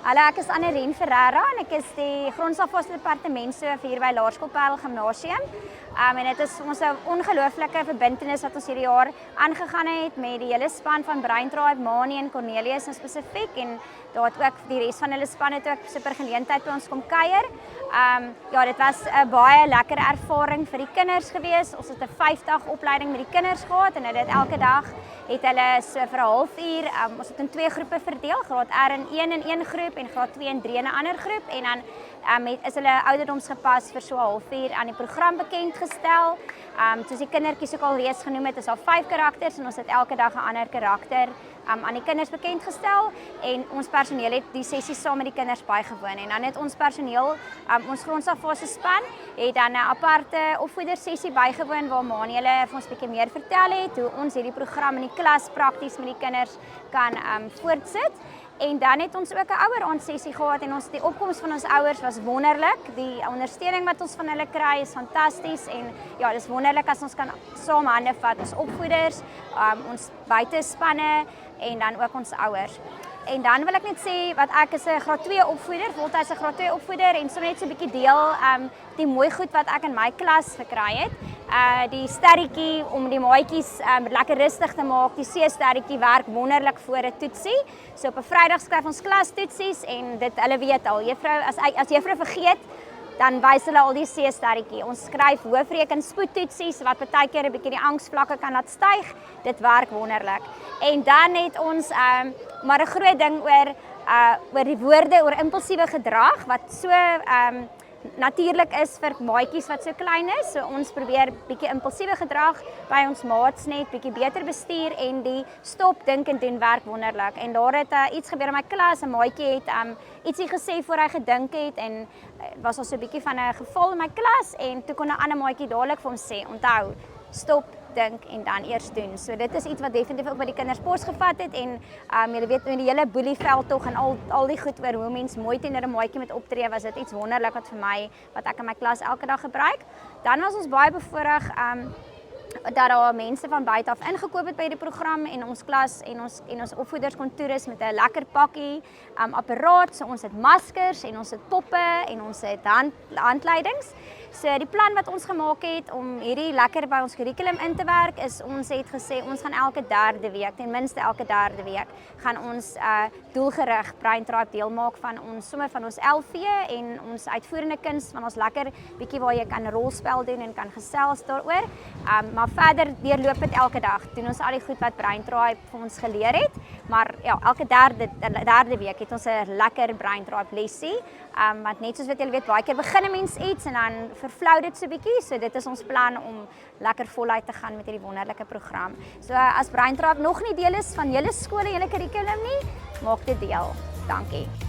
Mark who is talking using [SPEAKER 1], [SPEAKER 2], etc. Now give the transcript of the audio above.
[SPEAKER 1] Hallo, ek is Annerien Ferreira en ek is die grondslagvaste departementshoof hier by Laerskool Parel Gimnasium. En dit is ons 'n ongelooflike verbintenis wat ons hierdie jaar aangegaan het met die hele span van Brain Tribe, Mani en Cornelius spesifiek, en daar het ook die res van hulle span het ook super geleentheid by ons kom kuier. Ja, dit was 'n baie lekker ervaring vir die kinders gewees. Ons het 'n 5-dag opleiding met die kinders gehad en hulle het elke dag het hulle so vir 'n halfuur, ons het in 2 groepe verdeel, graad R in 1 groep en graad 2 en 3 in 'n ander groep, en dan is hulle ouderdomsgepas vir so 'n halfuur aan die program bekend gestel. Soos die kindertjies ook al reeds genoem het, is daar 5 karakters en ons het elke dag 'n ander karakter aan die kinders bekend gestel, en ons personeel het die sessie saam met die kinders bygewoon, en dan het ons personeel, ons grondslagfase span, het dan 'n aparte opvoedersessie bygewoon waar Mani hulle vir ons 'n bietjie meer vertel het hoe ons hierdie program in die klas prakties met die kinders kan voortsit. En dan het ons ook 'n ouer-aandsessie gehad en die opkoms van ons ouers was wonderlik. Die ondersteuning wat ons van hulle kry is fantasties, en ja, dis wonderlik as ons kan saam hande vat, ons opvoeders, ons buitespanne en dan ook ons ouers. En dan wil ek net sê wat ek is 'n graad 2 opvoeder, voltyds 'n graad 2 opvoeder, en sommer net so 'n bietjie deel die mooi goed wat ek in my klas gekry het. Die sterretjie om die maatjies lekker rustig te maak, die C-sterretjie werk wonderlik voor 'n toetsie. So op 'n Vrydag skryf ons klastoetsies en dit hulle weet al, juffrou as juffrou vergeet, dan wys hulle al die C-sterretjie. Ons skryf hoofreken spoedtoetsies wat baie keer 'n bietjie die angsvlakke kan laat styg. Dit werk wonderlik. En dan het ons maar 'n groot ding oor die woorde oor impulsiewe gedrag wat so natuurlik is vir maatjies wat so klein is. So ons probeer bietjie impulsiewe gedrag by ons maats net bietjie beter bestuur, en die stop, dink en doen werk wonderlik. En daar het iets gebeur in my klas. 'n maatjie het ietsie gesê voor hy gedink het, en was al so 'n bietjie van 'n geval in my klas, en toe kon 'n ander maatjie dadelik vir hom sê, onthou, stop, dink en dan eers doen. So dit is iets wat definitief ook by die kinders pos gevat het, en julle weet in die hele boelieveld tog en al die goed oor hoe mens mooi teenoor 'n maatjie moet optree, was dit iets wonderlik wat vir my, wat ek in my klas elke dag gebruik. Dan was ons baie bevoorreg dat daar mense van buite af ingekoop het by die program, en ons klas en ons opvoeders kon toerus met 'n lekker pakkie apparaat. So ons het maskers en ons het poppe en ons het handleidings. So die plan wat ons gemaak het om hierdie lekker by ons kurrikulum in te werk is, ons het gesê ons gaan elke 3de week, ten minste elke 3de week, gaan ons doelgerig Brain Tribe deel maak van ons sommer van ons LV en ons uitvoerende kuns, van ons lekker bietjie waar jy kan rolspel doen en kan gesels daaroor. Maar verder deurloop dit elke dag. Doen ons al die goed wat Brain Tribe vir ons geleer het. Maar ja, elke derde week het ons 'n lekker Brain Tribe lesie. Want net soos wat julle weet, baie keer begin 'n mens iets en dan vervlou dit so bietjie. So dit is ons plan om lekker voluit te gaan met hierdie wonderlike program. So as Brain Tribe nog nie deel is van julle skool en julle kurrikulum nie, maak dit deel. Dankie.